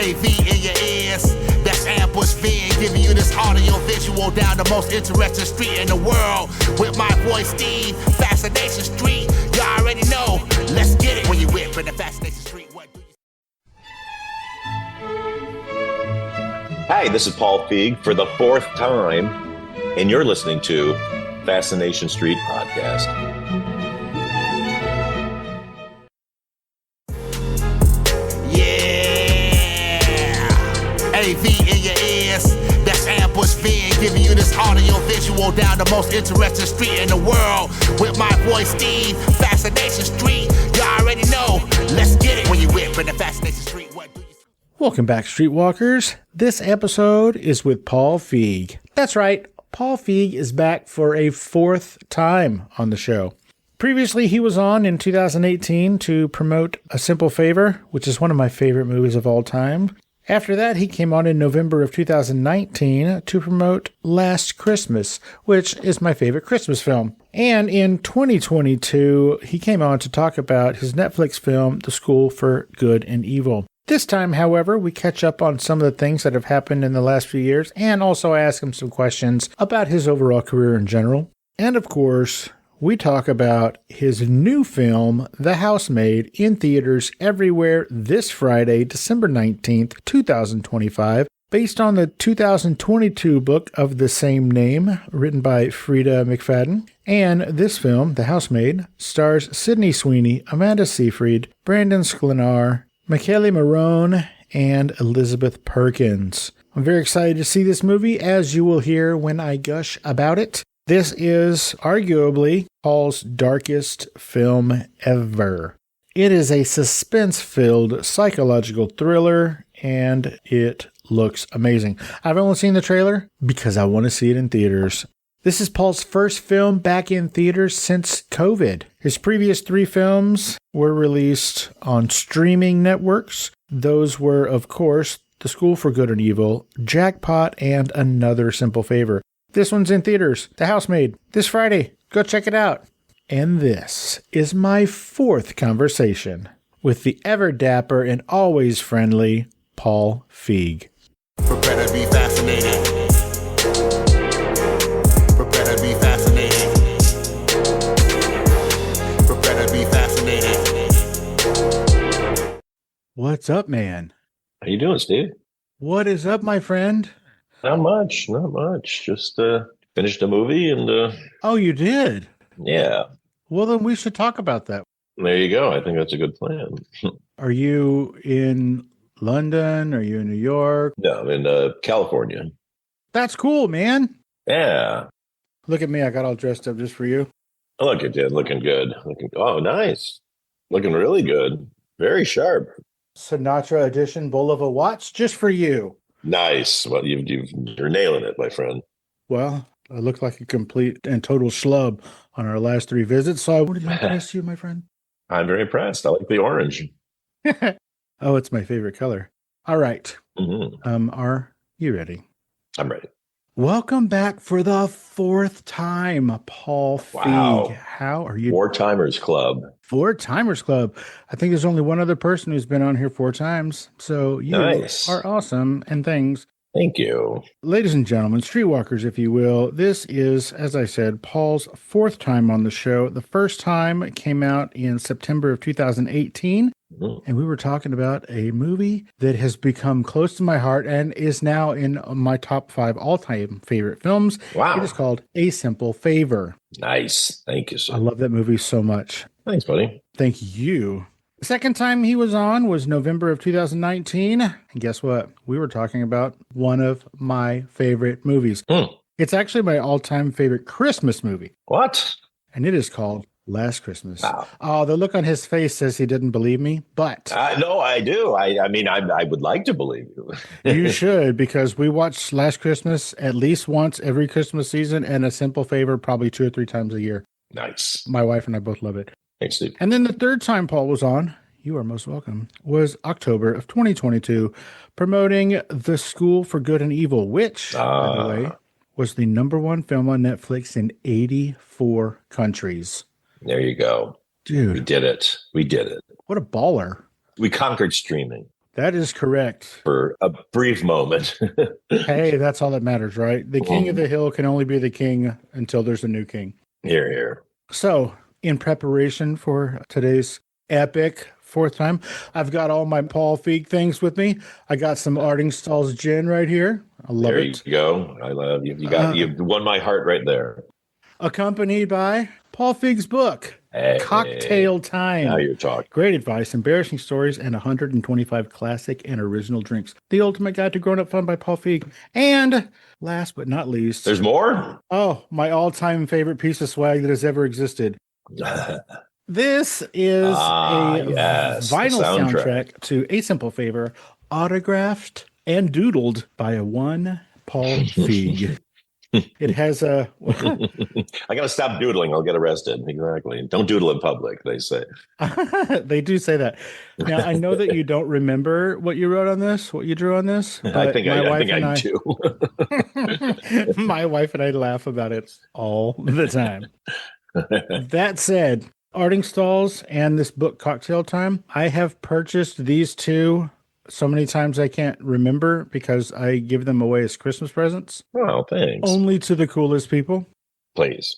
AV in your ears. That's Ambush Vid giving you this audio visual down the most interesting street in the world. With my boy Steve, Fascination Street. You already know. Let's get it. When you whip in the Fascination Street, what do you... Hi, this is Paul Feig for the fourth time, and you're listening to Fascination Street Podcast. AV in your ears. That's Ambush Vid giving you this audio visual down the most interesting street in the world. With my boy Steve, Fascination Street. You already know. Let's get it. When you whip in the Fascination Street, what do you... Welcome back, Streetwalkers. This episode is with Paul Feig. That's right, Paul Feig is back for a fourth time on the show. Previously, he was on in 2018 to promote A Simple Favor, which is one of my favorite movies of all time. After that, he came on in November of 2019 to promote Last Christmas, which is my favorite Christmas film. And in 2022, he came on to talk about his Netflix film, The School for Good and Evil. This time, however, we catch up on some of the things that have happened in the last few years and also ask him some questions about his overall career in general. And of course, we talk about his new film, The Housemaid, in theaters everywhere this Friday, December 19th, 2025, based on the 2022 book of the same name, written by Frida McFadden. And this film, The Housemaid, stars Sidney Sweeney, Amanda Seyfried, Brandon Sklenar, Michele Morrone, and Elizabeth Perkins. I'm very excited to see this movie, as you will hear when I gush about it. This is arguably Paul's darkest film ever. It is a suspense-filled psychological thriller, and it looks amazing. I've only seen the trailer because I want to see it in theaters. This is Paul's first film back in theaters since COVID. His previous 3 films were released on streaming networks. Those were, of course, The School for Good and Evil, Jackpot, and Another Simple Favor. This one's in theaters, The Housemaid, this Friday. Go check it out. And this is my fourth conversation with the ever dapper and always friendly Paul Feig. Prepare to be fascinated. Prepare to be fascinated. Prepare to be fascinated. What's up, man? How you doing, Steve? What is up, my friend? Not much. Just finished a movie and... Oh, you did? Yeah. Well, then we should talk about that. There you go. I think that's a good plan. Are you in London? Are you in New York? No, I'm in California. That's cool, man. Yeah. Look at me. I got all dressed up just for you. Look at you. Looking good. Oh, nice. Looking really good. Very sharp. Sinatra edition Bulova watch just for you. Nice. Well, you're nailing it, my friend. Well, I look like a complete and total schlub on our last 3 visits, so I wanted to impress you, my friend. I'm very impressed. I like the orange. Oh, it's my favorite color. All right. Mm-hmm. Are you ready? I'm ready. Welcome back for the 4th time, Paul Feig. Wow. How are you? 4-timers club. 4-timers club. I think there's only one other person who's been on here 4 times. So you Nice. are awesome and things. Thank you. Ladies and gentlemen, streetwalkers, if you will, this is, as I said, Paul's 4th time on the show. The first time came out in September of 2018, and we were talking about a movie that has become close to my heart and is now in my top 5 all-time favorite films. Wow. It is called A Simple Favor. Nice. Thank you, sir. I love that movie so much. Thanks, buddy. Thank you. The second time he was on was November of 2019. And guess what? We were talking about one of my favorite movies. It's actually my all-time favorite Christmas movie. What? And it is called Last Christmas. Wow. Oh, the look on his face says he didn't believe me, but... No, I do. I mean, I would like to believe you. You should, because we watch Last Christmas at least once every Christmas season, and A Simple Favor probably 2 or 3 times a year. Nice. My wife and I both love it. Thanks, Steve. And then the third time Paul was on, you are most welcome, was October of 2022, promoting The School for Good and Evil, which, by the way, was the #1 film on Netflix in 84 countries. There you go. Dude. We did it. What a baller. We conquered streaming. That is correct. For a brief moment. Hey, that's all that matters, right? The king of the hill can only be the king until there's a new king. Here, here. So, in preparation for today's epic fourth time, I've got all my Paul Feig things with me. I got some Ardingstall's gin right here. I love it. There you go. I love you. You've won my heart right there. Accompanied by Paul Feig's book, Cocktail Time. Now you're talking. Great advice, embarrassing stories, and 125 classic and original drinks. The Ultimate Guide to Grown-Up Fun by Paul Feig. And last but not least... There's more? Oh, my all-time favorite piece of swag that has ever existed. This is a vinyl soundtrack to A Simple Favor, autographed and doodled by one Paul Feig. It has a... I got to stop doodling. I'll get arrested. Exactly. Don't doodle in public, they say. They do say that. Now, I know that you don't remember what you wrote on this, what you drew on this. But I think I do. My wife and I laugh about it all the time. That said, Ardingstall's and this book, Cocktail Time, I have purchased these two so many times I can't remember because I give them away as Christmas presents. Oh, thanks. Only to the coolest people. Please.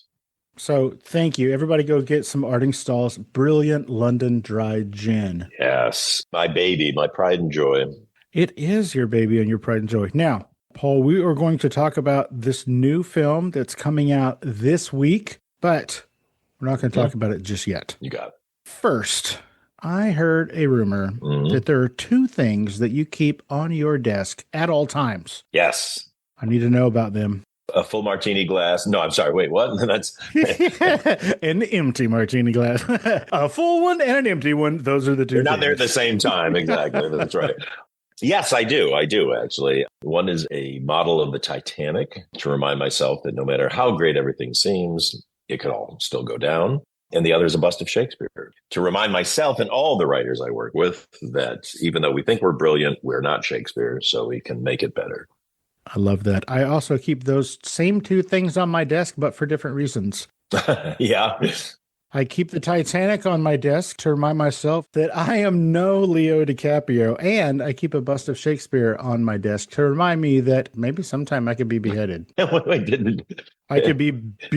So thank you. Everybody go get some Ardingstall's Brilliant London Dry Gin. Yes. My baby, my pride and joy. It is your baby and your pride and joy. Now, Paul, we are going to talk about this new film that's coming out this week, but we're not going to talk about it just yet. You got it. First, I heard a rumor that there are two things that you keep on your desk at all times. Yes. I need to know about them. A full martini glass. No, I'm sorry. Wait, what? That's an empty martini glass. A full one and an empty one. Those are the two. They're not there at the same time. Exactly. That's right. Yes, I do. I do, actually. One is a model of the Titanic to remind myself that no matter how great everything seems, it could all still go down. And the other is a bust of Shakespeare to remind myself and all the writers I work with that even though we think we're brilliant, we're not Shakespeare, so we can make it better. I love that. I also keep those same two things on my desk, but for different reasons. Yeah. I keep the Titanic on my desk to remind myself that I am no Leo DiCaprio, and I keep a bust of Shakespeare on my desk to remind me that maybe sometime I could be beheaded. I could be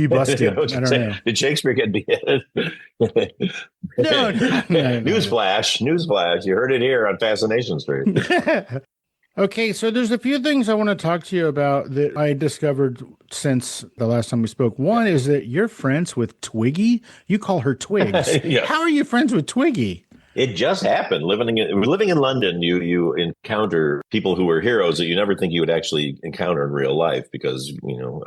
busted. I don't know. Did Shakespeare get beheaded? No. Newsflash. You heard it here on Fascination Street. Okay, so there's a few things I want to talk to you about that I discovered since the last time we spoke. One is that you're friends with Twiggy. You call her Twigs. Yeah. How are you friends with Twiggy? It just happened. Living in London, you encounter people who are heroes that you never think you would actually encounter in real life because,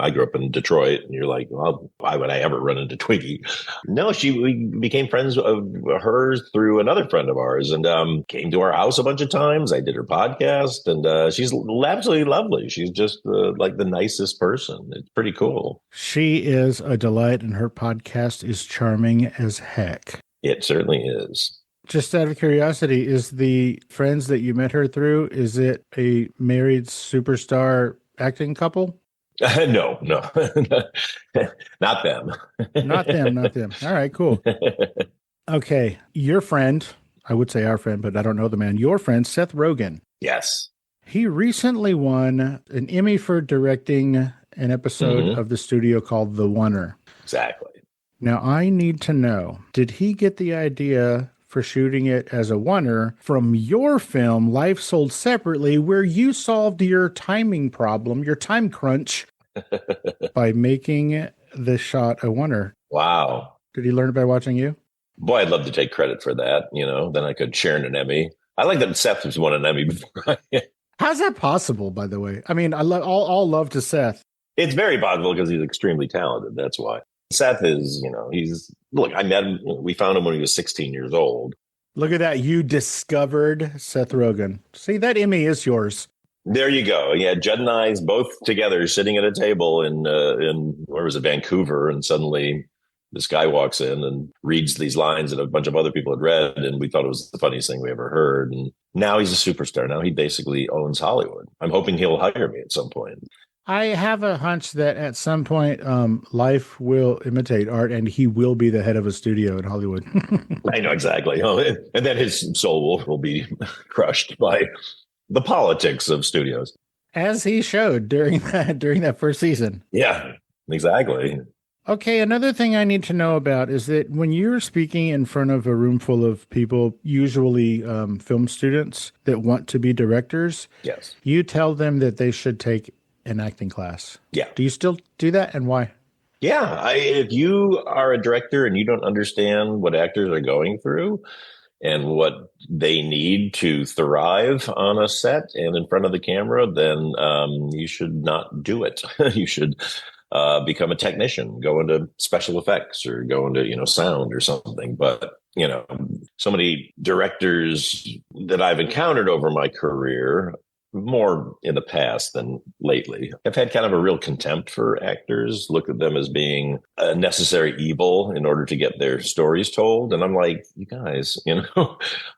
I grew up in Detroit and you're like, well, why would I ever run into Twiggy? No, we became friends of hers through another friend of ours and came to our house a bunch of times. I did her podcast and she's absolutely lovely. She's just like the nicest person. It's pretty cool. She is a delight and her podcast is charming as heck. It certainly is. Just out of curiosity, is the friends that you met her through, is it a married superstar acting couple? No, not them. Not them. All right, cool. Okay, your friend, I would say our friend, but I don't know the man, your friend, Seth Rogen. Yes. He recently won an Emmy for directing an episode of the studio called The Oneer. Exactly. Now, I need to know, did he get the idea for shooting it as a oneer from your film, Life Sold Separately, where you solved your timing problem, your time crunch, by making the shot a oneer? Wow. Did he learn it by watching you? Boy, I'd love to take credit for that. Then I could share in an Emmy. I like that Seth has won an Emmy before. How's that possible, by the way? I mean, all love to Seth. It's very possible because he's extremely talented. That's why. Seth is, I met him, we found him when he was 16 years old. Look at that. You discovered Seth Rogen. See, that Emmy is yours. There you go. Yeah, Judd and I both together sitting at a table in where was it, Vancouver, and suddenly this guy walks in and reads these lines that a bunch of other people had read, and we thought it was the funniest thing we ever heard. And now he's a superstar. Now he basically owns Hollywood. I'm hoping he'll hire me at some point. I have a hunch that at some point, life will imitate art, and he will be the head of a studio in Hollywood. I know exactly. And then his soul will be crushed by the politics of studios. As he showed during that first season. Yeah, exactly. Okay, another thing I need to know about is that when you're speaking in front of a room full of people, usually film students that want to be directors, Yes. you tell them that they should take an acting class. Yeah. Do you still do that, and why? Yeah. If you are a director and you don't understand what actors are going through and what they need to thrive on a set and in front of the camera, then you should not do it. You should become a technician, go into special effects or go into, sound or something. But, so many directors that I've encountered over my career, more in the past than lately, I've had kind of a real contempt for actors, look at them as being a necessary evil in order to get their stories told. And I'm like, you guys,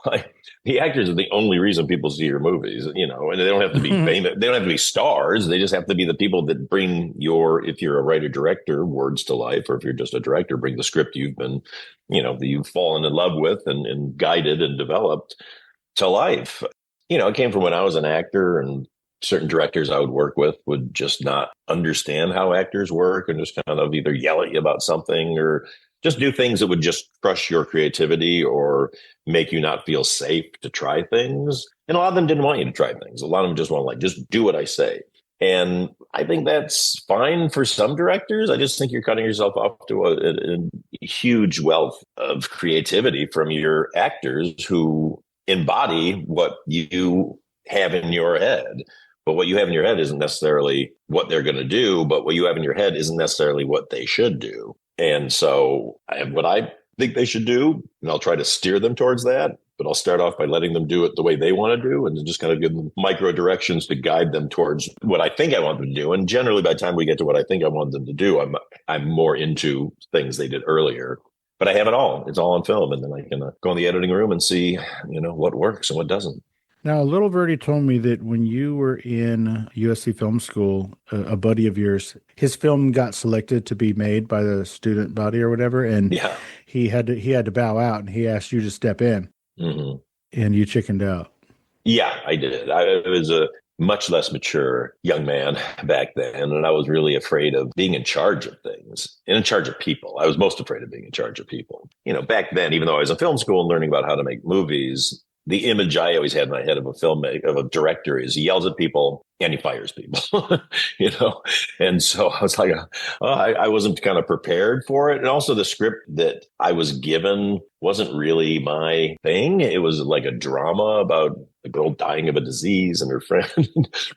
like the actors are the only reason people see your movies, and they don't have to be famous. They don't have to be stars. They just have to be the people that bring if you're a writer director, words to life, or if you're just a director, bring the script you've been, that you've fallen in love with and guided and developed to life. It came from when I was an actor, and certain directors I would work with would just not understand how actors work and just kind of either yell at you about something or just do things that would just crush your creativity or make you not feel safe to try things. And a lot of them didn't want you to try things. A lot of them just want just do what I say. And I think that's fine for some directors. I just think you're cutting yourself off to a huge wealth of creativity from your actors who embody what you have in your head. But what you have in your head isn't necessarily what they're going to do, but what you have in your head isn't necessarily what they should do. And so I have what I think they should do, and I'll try to steer them towards that. But I'll start off by letting them do it the way they want to do, and then just kind of give them micro directions to guide them towards what I think I want them to do. And generally, by the time we get to what I think I want them to do, I'm more into things they did earlier. But I have it all. It's all on film. And then I can go in the editing room and see, what works and what doesn't. Now, Little Birdie told me that when you were in USC Film School, a buddy of yours, his film got selected to be made by the student body or whatever. And he had to bow out, and he asked you to step in. Mm-hmm. And you chickened out. Yeah, I did. I was a much less mature young man back then. And I was really afraid of being in charge of things and in charge of people. I was most afraid of being in charge of people. Back then, even though I was in film school and learning about how to make movies, the image I always had in my head of a director is he yells at people and he fires people, And so I was like, I wasn't kind of prepared for it. And also the script that I was given wasn't really my thing. It was like a drama about a girl dying of a disease and her friend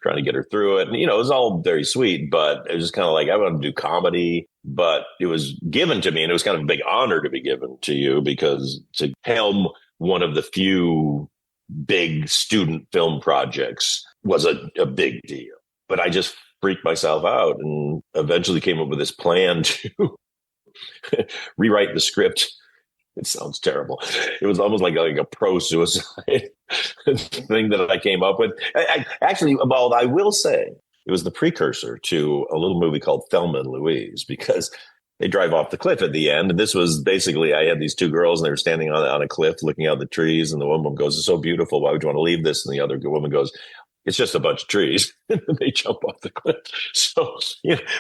trying to get her through it. And, it was all very sweet, but it was just kind of like, I want to do comedy, but it was given to me, and it was kind of a big honor to be given to you, because to helm one of the few big student film projects was a big deal. But I just freaked myself out and eventually came up with this plan to rewrite the script. It sounds terrible. It was almost like a pro-suicide thing that I came up with. I will say it was the precursor to a little movie called Thelma and Louise, because they drive off the cliff at the end. And this was basically, I had these two girls and they were standing on a cliff looking out the trees. And the woman goes, "It's so beautiful. Why would you want to leave this?" And the other woman goes, "It's just a bunch of trees." And they jump off the cliff. So,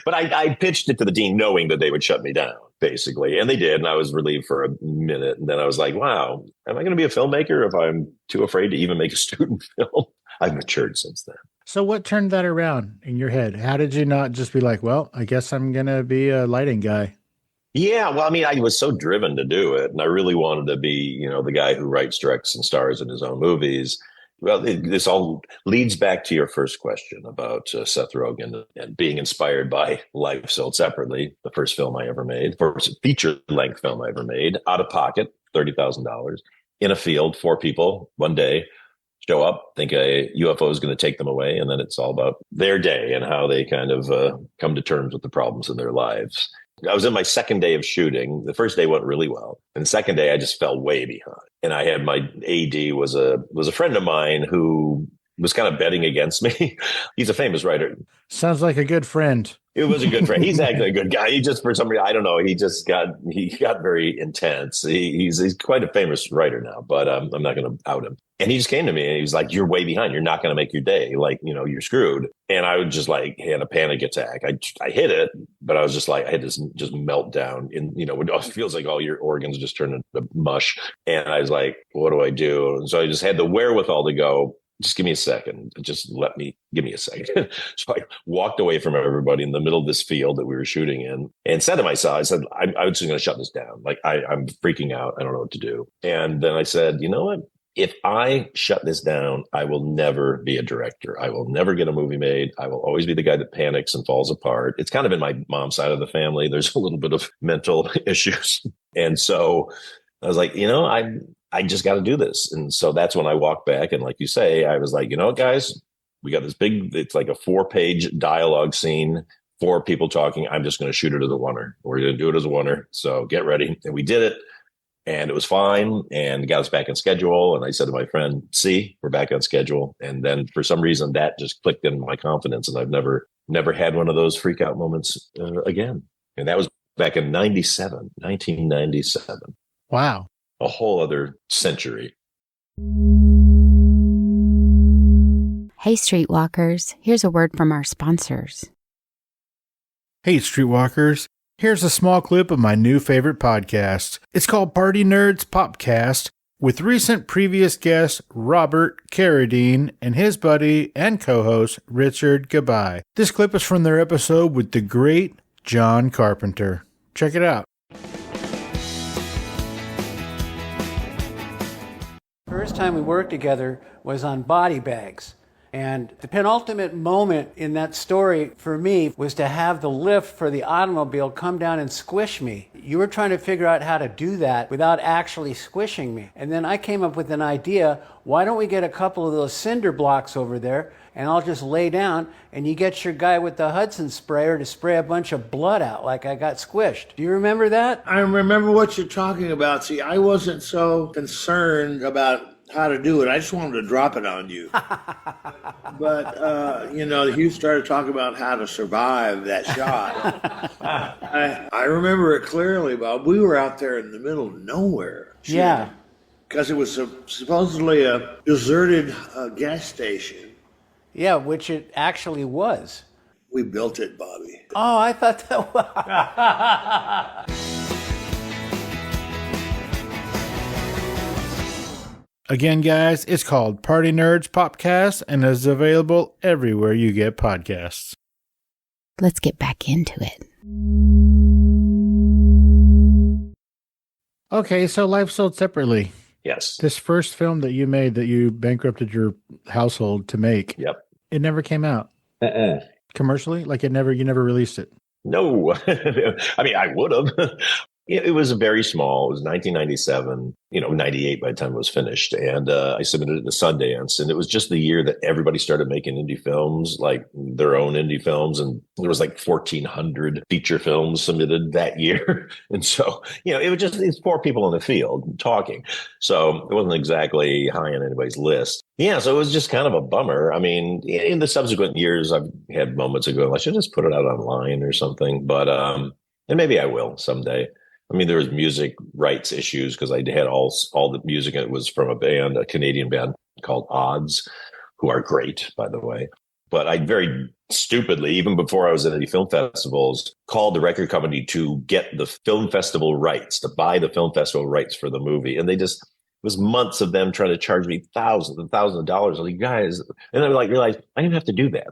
but I pitched it to the dean knowing that they would shut me down, basically. And they did. And I was relieved for a minute. And then I was like, wow, am I going to be a filmmaker if I'm too afraid to even make a student film? I've matured since then. So what turned that around in your head? How did you not just be like, well, I guess I'm going to be a lighting guy? Yeah, well, I was so driven to do it. And I really wanted to be, the guy who writes, directs, and stars in his own movies. Well, this all leads back to your first question about Seth Rogen and being inspired by Life Sold Separately, the first film I ever made, first feature-length film I ever made, out of pocket, $30,000, in a field, 4 people, one day, show up, think a UFO is going to take them away, and then it's all about their day and how they kind of come to terms with the problems in their lives. I was in my second day of shooting. The first day went really well. And the second day, I just fell way behind. And I had my AD was a friend of mine who was kind of betting against me. He's a famous writer. Sounds like a good friend. It was a good friend. He's actually a good guy. He just, for some reason, I don't know. He got very intense. He's quite a famous writer now, but I'm not going to out him. And he just came to me and he was like, "You're way behind. You're not going to make your day. Like, you're screwed." And I would just like had a panic attack. I hit it, but I was just like, I had this just meltdown it feels like all your organs just turn into mush. And I was like, what do I do? And so I just had the wherewithal to go, just give me a second. Give me a second. So I walked away from everybody in the middle of this field that we were shooting in and said to myself, I'm just going to shut this down. Like I'm freaking out. I don't know what to do. And then I said, you know what? If I shut this down, I will never be a director. I will never get a movie made. I will always be the guy that panics and falls apart. It's kind of in my mom's side of the family. There's a little bit of mental issues. And so I was like, I just got to do this. And so that's when I walked back. And like you say, I was like, guys, we got this it's like a 4-page dialogue scene, 4 people talking. I'm just going to shoot it as a oneer. We're going to do it as a oneer. So get ready. And we did it. And it was fine and got us back on schedule. And I said to my friend, see, we're back on schedule. And then for some reason that just clicked in my confidence. And I've never had one of those freak out moments again. And that was back in 1997. Wow. A whole other century. Hey, Streetwalkers, here's a word from our sponsors. Hey, Streetwalkers. Here's a small clip of my new favorite podcast. It's called Party Nerds Popcast, with recent previous guest Robert Carradine and his buddy and co-host Richard Gabai. This clip is from their episode with the great John Carpenter. Check it out. First time we worked together was on Body Bags. And the penultimate moment in that story for me was to have the lift for the automobile come down and squish me. You were trying to figure out how to do that without actually squishing me. And then I came up with an idea. Why don't we get a couple of those cinder blocks over there and I'll just lay down and you get your guy with the Hudson sprayer to spray a bunch of blood out like I got squished. Do you remember that? I remember what you're talking about. See, I wasn't so concerned about how to do it. I just wanted to drop it on you. But, Hugh started talking about how to survive that shot. I remember it clearly, Bob. We were out there in the middle of nowhere. Yeah. Because it was supposedly a deserted gas station. Yeah, which it actually was. We built it, Bobby. Oh, I thought that was... Again, guys, it's called Party Nerds Popcast and is available everywhere you get podcasts. Let's get back into it. Okay, so Life Sold Separately. Yes. This first film that you made that you bankrupted your household to make. Yep. It never came out. Commercially? Like you never released it? No. I mean, I would have. It was very small. It was 1997, 98 by the time it was finished. And I submitted it to Sundance. And it was just the year that everybody started making indie films, like their own indie films. And there was like 1,400 feature films submitted that year. And so, it was just these 4 people in the field talking. So it wasn't exactly high on anybody's list. Yeah, so it was just kind of a bummer. I mean, in the subsequent years, I've had moments of going, I should just put it out online or something. But, and maybe I will someday. I mean, there was music rights issues because I had all the music. It was from a Canadian band called Odds, who are great, by the way. But I very stupidly, even before I was at any film festivals, called the record company to get the film festival rights, to buy the film festival rights for the movie. And it was months of them trying to charge me thousands and thousands of dollars. I was like, guys, and I realized I didn't have to do that.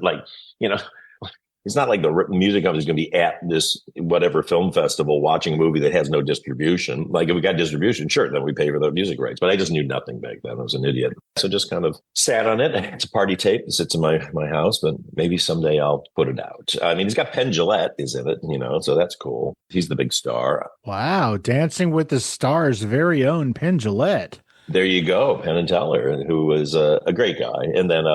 It's not like the music company is going to be at this whatever film festival watching a movie that has no distribution. Like if we got distribution, sure, then we pay for the music rights. But I just knew nothing back then. I was an idiot. So just kind of sat on it. It's a party tape. It sits in my house, but maybe someday I'll put it out. I mean, it's got Penn Jillette is in it, so that's cool. He's the big star. Wow. Dancing with the Stars' very own Penn Jillette. There you go, Penn and Teller, who was a great guy. And then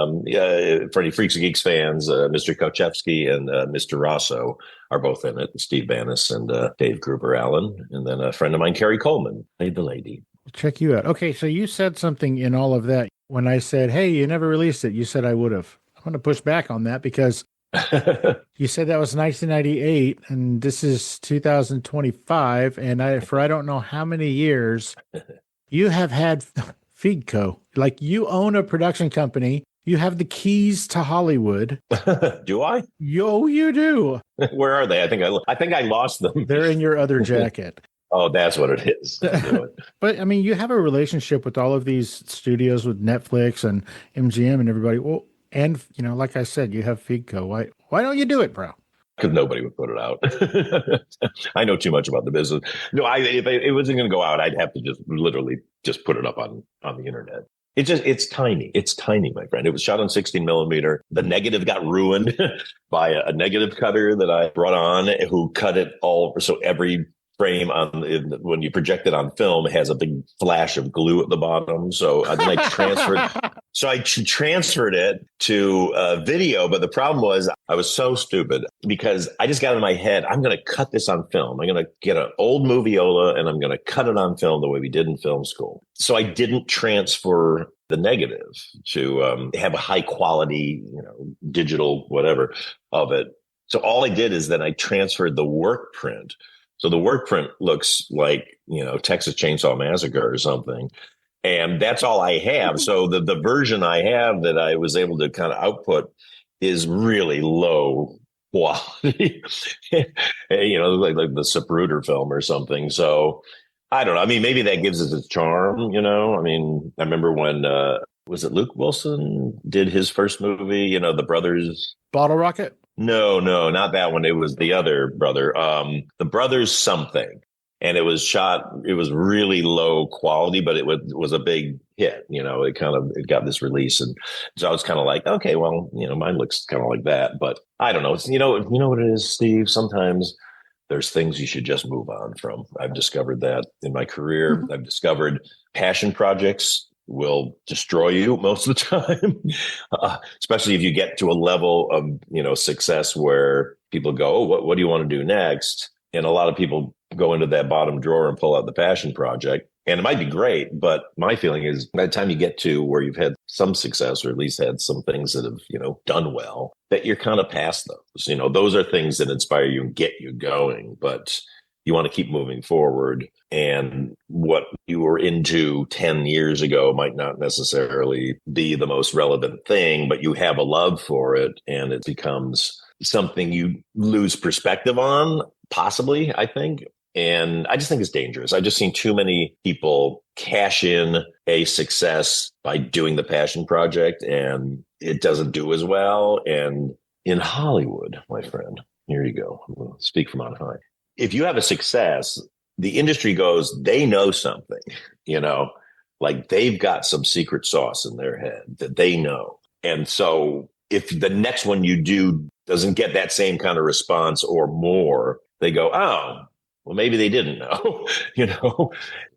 for any Freaks and Geeks fans, Mr. Kochevsky and Mr. Rosso are both in it. Steve Bannis and Dave Gruber Allen. And then a friend of mine, Carrie Coleman, played the lady. Check you out. Okay, so you said something in all of that. When I said, hey, you never released it, you said I would have. I'm going to push back on that because You said that was 1998, and this is 2025, and I don't know how many years you have had Feigco. Like, you own a production company. You have the keys to Hollywood. Do I? Yo, you do. Where are they? I think I lost them. They're in your other jacket. Oh, that's what it is. But I mean, you have a relationship with all of these studios, with Netflix and MGM and everybody. Well, and like I said, you have Feigco. Why don't you do it, bro? Because nobody would put it out. I know too much about the business. No, if it wasn't going to go out, I'd have to just literally just put it up on the internet. It's tiny. It's tiny, my friend. It was shot on 16 millimeter. The negative got ruined by a negative cutter that I brought on, who cut it all. So every frame when you project it on film, it has a big flash of glue at the bottom. So then I transferred it to video. But the problem was I was so stupid because I just got in my head, I'm going to cut this on film. I'm going to get an old moviola and I'm going to cut it on film the way we did in film school. So I didn't transfer the negative to have a high quality, digital whatever of it. So all I did is then I transferred the work print. So the work print looks like, Texas Chainsaw Massacre or something. And that's all I have. So the version I have that I was able to kind of output is really low quality, like the Zapruder film or something. So I don't know. I mean, maybe that gives us its charm, I mean, I remember when, was it Luke Wilson did his first movie, the brothers? Bottle Rocket? No, not that one. It was the other brother, the brothers something. And it was really low quality, but it was a big hit. It got this release. And so I was kind of like, okay, well, mine looks kind of like that, but I don't know. It's, you know what it is, Steve? Sometimes there's things you should just move on from. I've discovered that in my career. Mm-hmm. I've discovered passion projects will destroy you most of the time, especially if you get to a level of, success where people go, oh, what do you want to do next? And a lot of people go into that bottom drawer and pull out the passion project. And it might be great, but my feeling is by the time you get to where you've had some success, or at least had some things that have, done well, that you're kind of past those. Those are things that inspire you and get you going, but you want to keep moving forward. And what you were into 10 years ago might not necessarily be the most relevant thing, but you have a love for it and it becomes something you lose perspective on, possibly, I think. And I just think it's dangerous. I've just seen too many people cash in a success by doing the passion project, and it doesn't do as well. And in Hollywood, my friend, here you go. I'm going to speak from on high. If you have a success, the industry goes, they know something, like they've got some secret sauce in their head that they know. And so if the next one you do doesn't get that same kind of response or more, they go, oh, well, maybe they didn't know.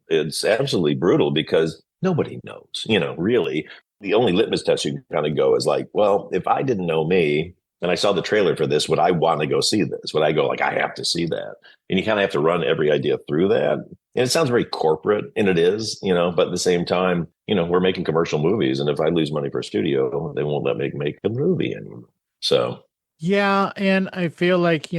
It's absolutely brutal because nobody knows, really. The only litmus test you can kind of go is like, well, if I didn't know me and I saw the trailer for this, would I want to go see this? Would I go like, I have to see that? And you kind of have to run every idea through that. And it sounds very corporate, and it is, but at the same time, we're making commercial movies. And if I lose money for a studio, they won't let me make a movie anymore. So. Yeah. And I feel like,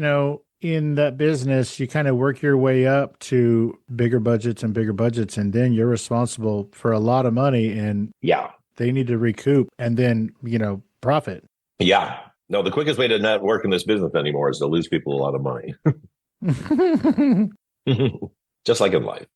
in that business, you kind of work your way up to bigger budgets, and then you're responsible for a lot of money, and they need to recoup and then, profit. Yeah. No, the quickest way to not work in this business anymore is to lose people a lot of money. Just like in life.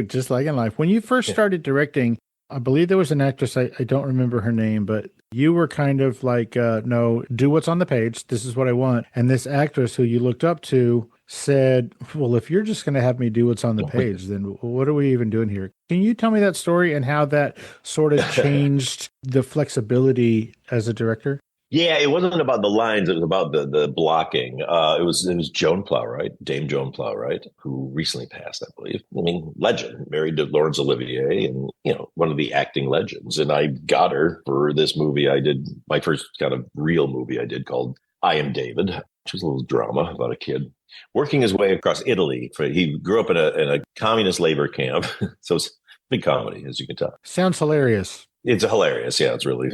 Just like in life. When you first started directing, I believe there was an actress, I don't remember her name, but you were kind of like, no, do what's on the page. This is what I want. And this actress who you looked up to said, well, if you're just going to have me do what's on the page, then what are we even doing here? Can you tell me that story and how that sort of changed the flexibility as a director? Yeah, it wasn't about the lines. It was about the blocking. It was Joan Plowright, Dame Joan Plowright, who recently passed, I believe. I mean, legend, married to Laurence Olivier, and one of the acting legends. And I got her for this movie I did, my first kind of real movie I did called I Am David, which was a little drama about a kid working his way across Italy. He grew up in a communist labor camp, so it's big comedy, as you can tell. Sounds hilarious. It's hilarious. Yeah, it's really.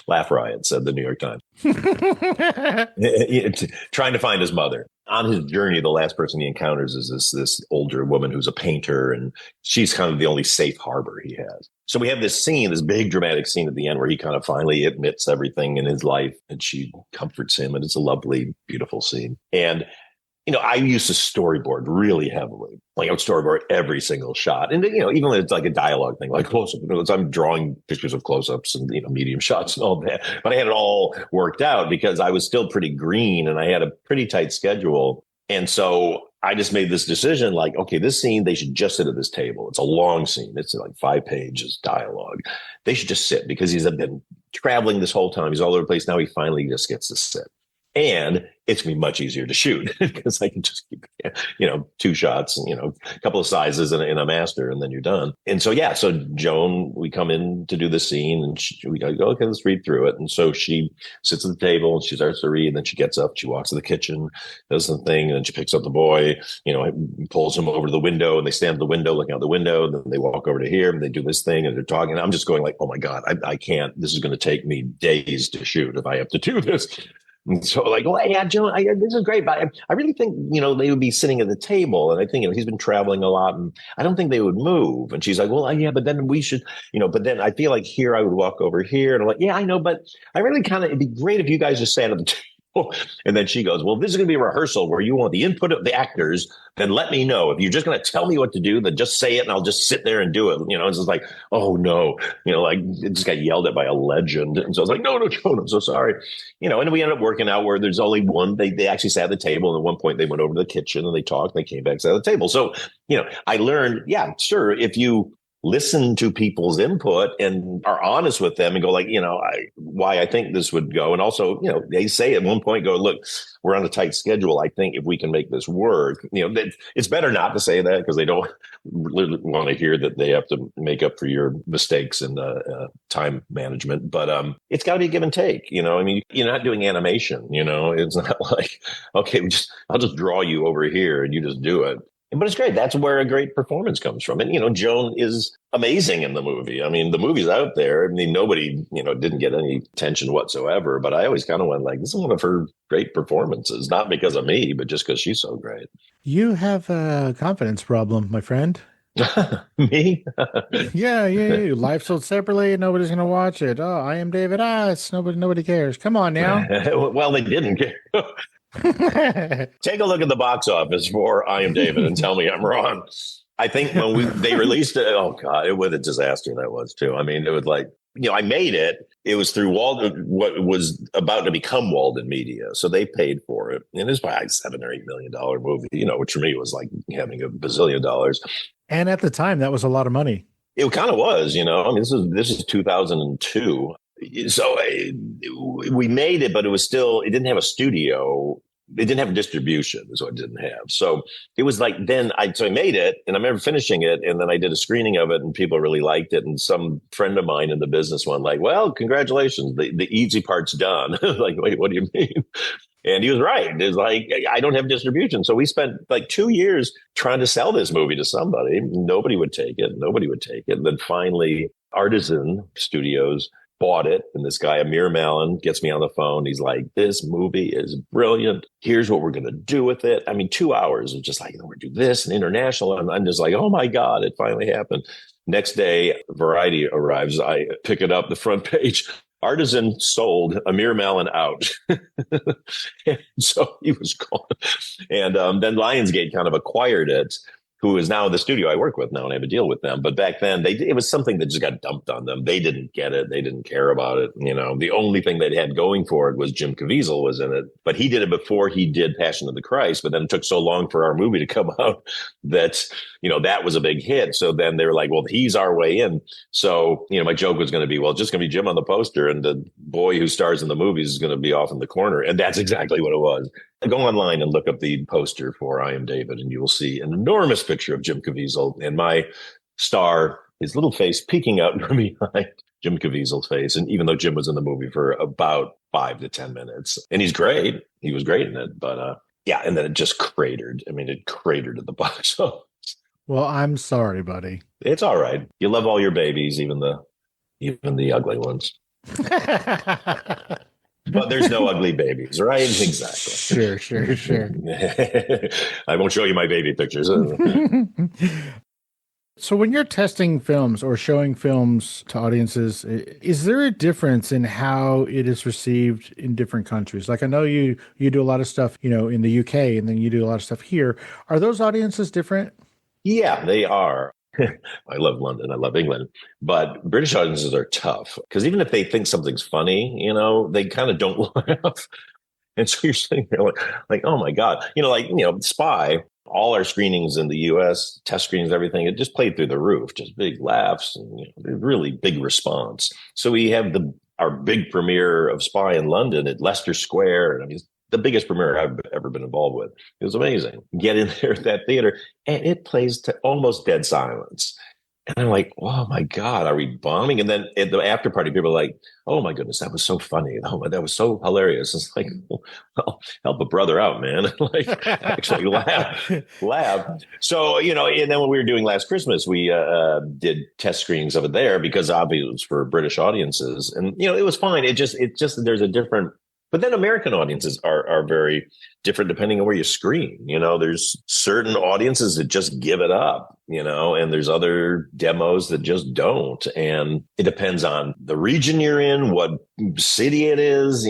Laugh riot, said the New York Times. Trying to find his mother. On his journey, the last person he encounters is this older woman who's a painter, and she's kind of the only safe harbor he has. So we have this scene, this big dramatic scene at the end where he kind of finally admits everything in his life, and she comforts him, and it's a lovely, beautiful scene. And I used to storyboard really heavily. Like I would storyboard every single shot. And, even when it's like a dialogue thing, like close-up, I'm drawing pictures of close-ups and, medium shots and all that. But I had it all worked out because I was still pretty green and I had a pretty tight schedule. And so I just made this decision like, okay, this scene, they should just sit at this table. It's a long scene. It's like 5 pages dialogue. They should just sit because he's been traveling this whole time. He's all over the place. Now he finally just gets to sit. And it's going to be much easier to shoot because I can just keep, 2 shots, a couple of sizes in a master, and then you're done. And so, so Joan, we come in to do the scene and we go, okay, let's read through it. And so she sits at the table and she starts to read. And then she gets up, she walks to the kitchen, does the thing, and then she picks up the boy, pulls him over to the window, and they stand at the window, looking out the window. And then they walk over to here and they do this thing and they're talking. And I'm just going like, oh my God, I can't, this is going to take me days to shoot if I have to do this. And so like, well, yeah, Joan, this is great. But I really think, they would be sitting at the table. And I think, he's been traveling a lot and I don't think they would move. And she's like, well, yeah, but then we should, but then I feel like here I would walk over here. And I'm like, yeah, I know, but I really it'd be great if you guys just sat at the table. And then she goes, well, this is going to be a rehearsal where you want the input of the actors. Then let me know. If you're just going to tell me what to do, then just say it and I'll just sit there and do it. It's just like, oh no, like it just got yelled at by a legend. And so I was like, no, Joan, I'm so sorry. And we ended up working out where there's only one, they actually sat at the table. And at one point they went over to the kitchen and they talked and they came back, sat at the table. So, I learned, yeah, sure. If you listen to people's input and are honest with them and go like, why I think this would go. And also, they say at one point, go, look, we're on a tight schedule. I think if we can make this work, it's better not to say that because they don't really want to hear that they have to make up for your mistakes in time management. But it's got to be give and take. You're not doing animation. It's not like, okay, I'll just draw you over here and you just do it. But it's great. That's where a great performance comes from. And, Joan is amazing in the movie. I mean, the movie's out there. I mean, nobody, didn't get any attention whatsoever. But I always kind of went like, this is one of her great performances, not because of me, but just because she's so great. You have a confidence problem, my friend. Me? Yeah. Life sold separately. Nobody's going to watch it. Oh, I am David Ice. Nobody cares. Come on now. Well, they didn't care. Take a look at the box office for I Am David and tell me I'm wrong. I think when they released it, oh God, what a disaster that was too. I mean, it was like, I made it. It was through what was about to become Walden Media. So they paid for it. And it was probably $7 or $8 million movie, which for me was like having $1 bazillion. And at the time, that was a lot of money. It kind of was, I mean, this is 2002. So we made it, but it didn't have a studio. It didn't have a distribution, is what it didn't have. So it was like so I made it and I remember finishing it and then I did a screening of it and people really liked it. And some friend of mine in the business went like, well, congratulations. The easy part's done. Like, wait, what do you mean? And he was right. It's like, I don't have distribution. So we spent like 2 years trying to sell this movie to somebody. Nobody would take it. And then finally Artisan Studios bought it. And this guy, Amir Malin, gets me on the phone. He's like, this movie is brilliant. Here's what we're going to do with it. I mean, 2 hours of just like, we're going to do this and international. And I'm just like, oh my God, it finally happened. Next day, Variety arrives. I pick it up, the front page. Artisan sold, Amir Malin out. So he was gone. And then Lionsgate kind of acquired it, who is now the studio I work with now and I have a deal with them. But back then it was something that just got dumped on them. They didn't get it. They didn't care about it. The only thing they had going for it was Jim Caviezel was in it, but he did it before he did Passion of the Christ. But then it took so long for our movie to come out that, that was a big hit. So then they were like, well, he's our way in. So, my joke was going to be, well, it's just going to be Jim on the poster and the boy who stars in the movies is going to be off in the corner. And that's exactly what it was. Go online and look up the poster for I Am David, and you will see an enormous picture of Jim Caviezel and my star, his little face peeking out from behind Jim Caviezel's face. And even though Jim was in the movie for about 5 to 10 minutes, and he's great, he was great in it. But and then it just cratered. I mean, it cratered at the box office. Well, I'm sorry, buddy. It's all right. You love all your babies, even the ugly ones. But there's no ugly babies, right? Exactly. Sure. I won't show you my baby pictures. So when you're testing films or showing films to audiences, is there a difference in how it is received in different countries? Like I know you do a lot of stuff, in the UK, and then you do a lot of stuff here. Are those audiences different? Yeah, they are. I love London. I love England. But British audiences are tough because even if they think something's funny, they kind of don't laugh. And so you're sitting there like, oh my God, Spy, all our screenings in the US, test screenings, everything, it just played through the roof, just big laughs and really big response. So we have our big premiere of Spy in London at Leicester Square. And I mean, it's the biggest premiere I've ever been involved with. It was amazing. Get in there at that theater and it plays to almost dead silence. And I'm like, oh my God, are we bombing? And then at the after party, people are like, oh my goodness, that was so funny. Oh, that was so hilarious. It's like, well, help a brother out, man. Like, actually laugh. So, and then when we were doing Last Christmas, we did test screenings of it there because obviously it was for British audiences. And, it was fine. It just, there's a different. But then American audiences are very different depending on where you screen. There's certain audiences that just give it up, and there's other demos that just don't. And it depends on the region you're in, what city it is.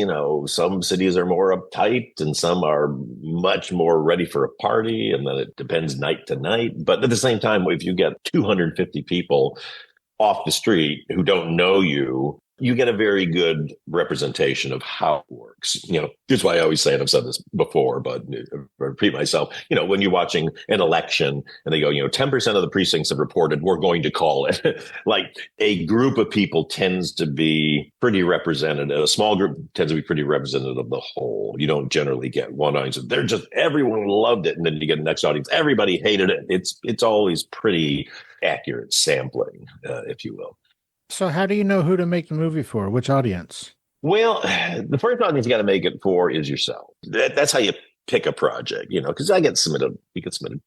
Some cities are more uptight and some are much more ready for a party. And then it depends night to night. But at the same time, if you get 250 people off the street who don't know you, you get a very good representation of how it works. Here's why I always say, and I've said this before, but I repeat myself, when you're watching an election and they go, 10% of the precincts have reported, we're going to call it. Like a group of people tends to be pretty representative. A small group tends to be pretty representative of the whole. You don't generally get one audience. Everyone loved it. And then you get the next audience. Everybody hated it. It's always pretty accurate sampling, if you will. So how do you know who to make the movie for? Which audience? Well, the first audience you got to make it for is yourself. That's how you pick a project, because we get submitted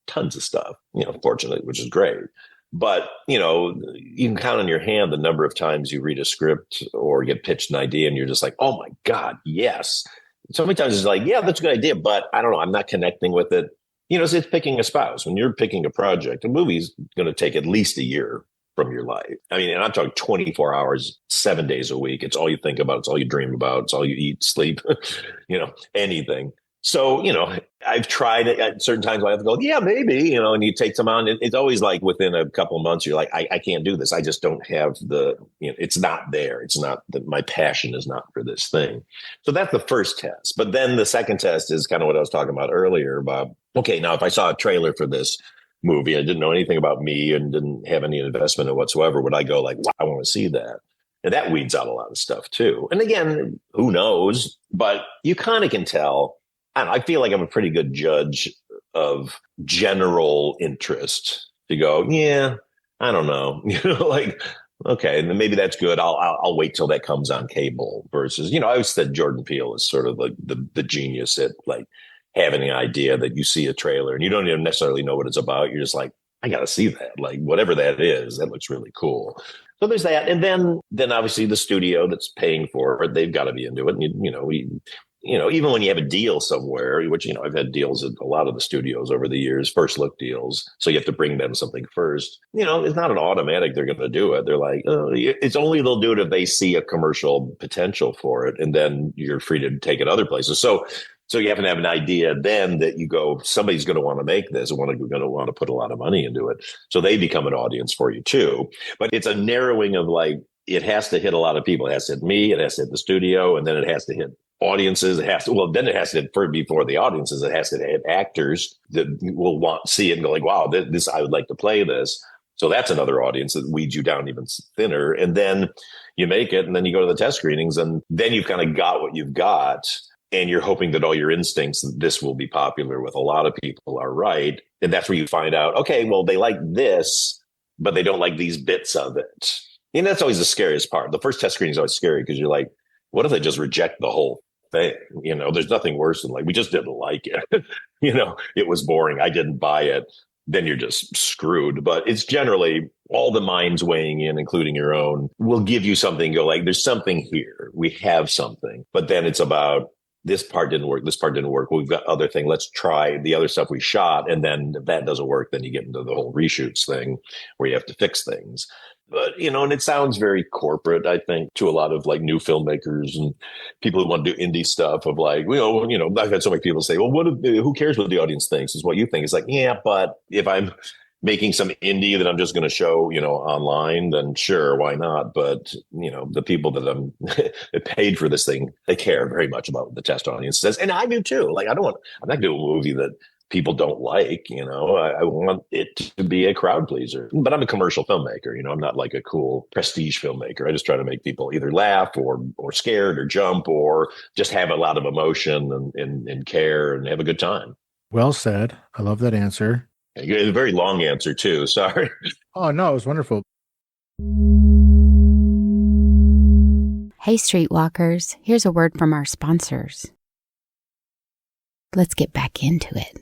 tons of stuff, fortunately, which is great. But, you can count on your hand the number of times you read a script or get pitched an idea and you're just like, oh my God, yes. So many times it's like, yeah, that's a good idea, but I don't know, I'm not connecting with it. It's picking a spouse. When you're picking a project, a movie's going to take at least a year from your life. I mean, and I'm talking 24 hours, 7 days a week. It's all you think about. It's all you dream about. It's all you eat, sleep, anything. So, I've tried it at certain times. I have to go, yeah, maybe, and you take some on. It's always like within a couple of months, you're like, I can't do this. I just don't have it's not there. It's not that my passion is not for this thing. So that's the first test. But then the second test is kind of what I was talking about earlier about, okay, now if I saw a trailer for this movie, I didn't know anything about me and didn't have any investment in whatsoever, would I go like, wow, I want to see that? And that weeds out a lot of stuff too. And again, who knows? But you kind of can tell. I feel like I'm a pretty good judge of general interest to go, yeah, I don't know, like, okay, and then maybe that's good. I'll wait till that comes on cable versus, I always said Jordan Peele is sort of like the genius at like having an idea that you see a trailer and you don't even necessarily know what it's about. You're just like, I got to see that. Like whatever that is, that looks really cool. So there's that. And then obviously the studio that's paying for it, they've got to be into it. And, even when you have a deal somewhere, which, I've had deals at a lot of the studios over the years, first look deals. So you have to bring them something first. It's not an automatic they're going to do it. They're like, oh, it's only they'll do it if they see a commercial potential for it. And then you're free to take it other places. So you have to have an idea then that you go, somebody's going to want to make this and going to want to put a lot of money into it. So they become an audience for you too. But it's a narrowing of like, it has to hit a lot of people. It has to hit me. It has to hit the studio. And then it has to hit audiences. Then it has to hit before the audiences. It has to hit actors that will want to see it and go like, wow, this, I would like to play this. So that's another audience that weeds you down even thinner. And then you make it and then you go to the test screenings and then you've kind of got what you've got. And you're hoping that all your instincts, that this will be popular with a lot of people, are right. And that's where you find out, okay, well, they like this, but they don't like these bits of it. And that's always the scariest part. The first test screening is always scary because you're like, what if they just reject the whole thing? There's nothing worse than like, we just didn't like it. It was boring. I didn't buy it. then you're just screwed. But it's generally all the minds weighing in, including your own, will give you something, go like, there's something here. We have something. But then it's about, this part didn't work. This part didn't work. Well, we've got other thing. Let's try the other stuff we shot. And then if that doesn't work, then you get into the whole reshoots thing where you have to fix things. But, and it sounds very corporate, I think, to a lot of like new filmmakers and people who want to do indie stuff of like, I've had so many people say, well, who cares what the audience thinks is what you think. It's like, yeah, but if I'm making some indie that I'm just going to show, online, then sure, why not? But, the people that I'm paid for this thing, they care very much about what the test audience says. And I do too. Like, I'm not doing a movie that people don't like, I want it to be a crowd pleaser, but I'm a commercial filmmaker. I'm not like a cool prestige filmmaker. I just try to make people either laugh or scared or jump or just have a lot of emotion and care and have a good time. Well said. I love that answer. A very long answer too. Sorry. Oh, no, it was wonderful. Hey, Streetwalkers, here's a word from our sponsors. Let's get back into it.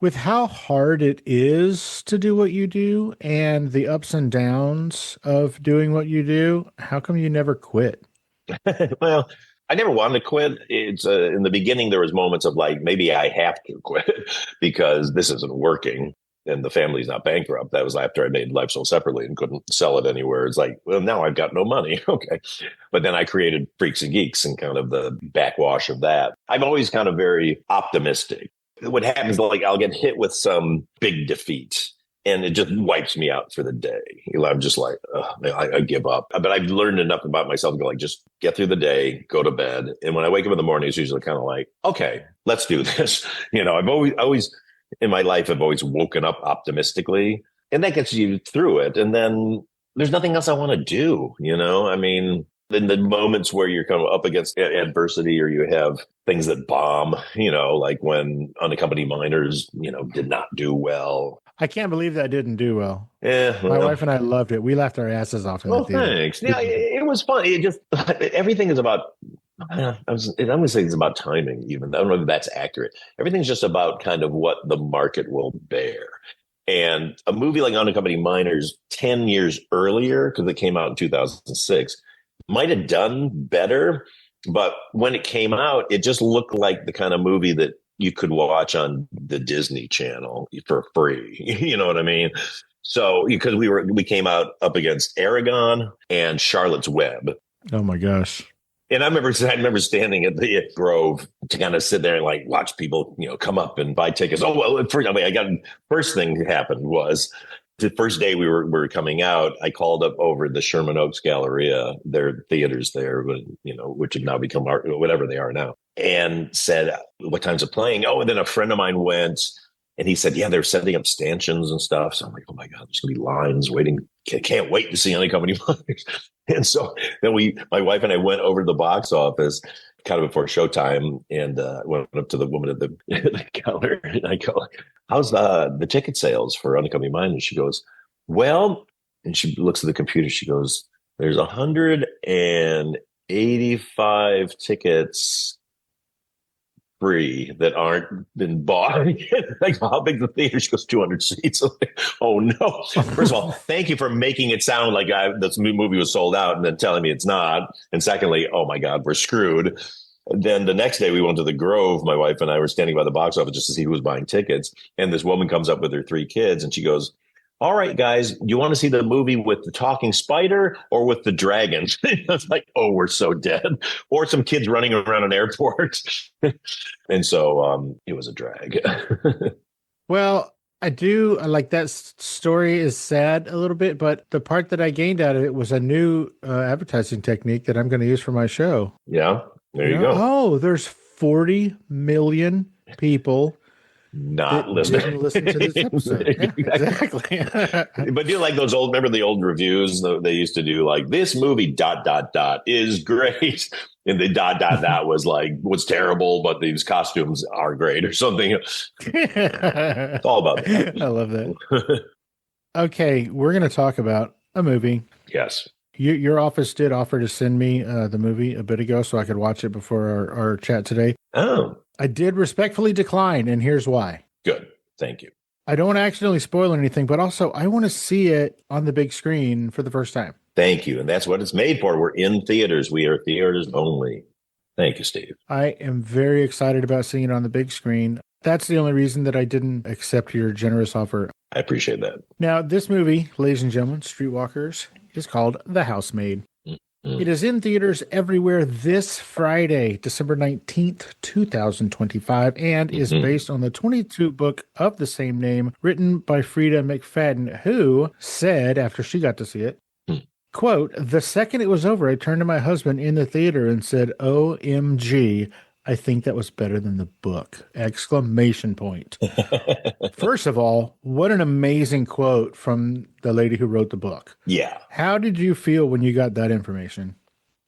With how hard it is to do what you do and the ups and downs of doing what you do, how come you never quit? Well, I never wanted to quit. It's in the beginning, there was moments of like, maybe I have to quit because this isn't working and the family's not bankrupt. That was after I made Life Sold Separately and couldn't sell it anywhere. It's like, well, now I've got no money. Okay. But then I created Freaks and Geeks and kind of the backwash of that. I'm always kind of very optimistic. What happens, like I'll get hit with some big defeat and it just wipes me out for the day. I'm just like, I give up. But I've learned enough about myself to go like, just get through the day, go to bed. And when I wake up in the morning, it's usually kind of like, okay, let's do this. I've always in my life, I've always woken up optimistically and that gets you through it. And then there's nothing else I want to do. I mean, in the moments where you're kind of up against adversity or you have things that bomb, like when Unaccompanied Minors, did not do well. I can't believe that didn't do well. Yeah, my wife and I loved it. We laughed our asses off in the theater. Thanks. Yeah, it was fun. It just everything is about. I'm going to say it's about timing. Even I don't know if that's accurate. Everything's just about kind of what the market will bear. And a movie like Unaccompanied Minors 10 years earlier, because it came out in 2006, might have done better. But when it came out, it just looked like the kind of movie that you could watch on the Disney Channel for free. You know what I mean? So because we came out up against Aragon and Charlotte's Web. Oh my gosh. And I remember standing at the Grove to kind of sit there and like watch people, come up and buy tickets. Oh, well, first thing that happened was the first day we were coming out, I called up over the Sherman Oaks Galleria, their theaters there, which have now become art, whatever they are now, and said, what time's it playing? Oh, and then a friend of mine went and he said, yeah, they're setting up stanchions and stuff. So I'm like, oh my God, there's going to be lines waiting. Can't wait to see Unaccompanied Minors. And so then my wife and I went over to the box office kind of before showtime and went up to the woman at the counter and I go, how's the ticket sales for Unaccompanied Minors? And she goes, well, and she looks at the computer. She goes, there's 185 tickets free that aren't been bought. Like, how big the theater? She goes, 200 seats. Like, oh no! First of all, thank you for making it sound like this movie was sold out, and then telling me it's not. And secondly, oh my God, we're screwed. Then the next day we went to the Grove. My wife and I were standing by the box office just to see who was buying tickets. And this woman comes up with her 3 kids, and she goes, all right, guys, you want to see the movie with the talking spider or with the dragons? It's like, oh, we're so dead. Or some kids running around an airport. And so it was a drag. Well, I do like that story is sad a little bit, but the part that I gained out of it was a new advertising technique that I'm going to use for my show. Yeah, there you go. Oh, there's 40 million people not listening. Didn't listen to this episode. Yeah, exactly. But do you like those remember the old reviews they used to do like this movie ... is great. And the ... was terrible, but these costumes are great or something. It's all about that. I love that. Okay, we're going to talk about a movie. Yes. Your office did offer to send me the movie a bit ago so I could watch it before our chat today. Oh. I did respectfully decline, and here's why. Good. Thank you. I don't want to accidentally spoil anything, but also I want to see it on the big screen for the first time. Thank you. And that's what it's made for. We're in theaters. We are theaters only. Thank you, Steve. I am very excited about seeing it on the big screen. That's the only reason that I didn't accept your generous offer. I appreciate that. Now, this movie, ladies and gentlemen, Streetwalkers, is called The Housemaid. It is in theaters everywhere this Friday, December 19th, 2025, and is based on the 22 book of the same name written by Frida McFadden, who said, after she got to see it, quote, "The second it was over, I turned to my husband in the theater and said, OMG, I think that was better than the book!" Exclamation point. First of all, what an amazing quote from the lady who wrote the book. Yeah. How did you feel when you got that information?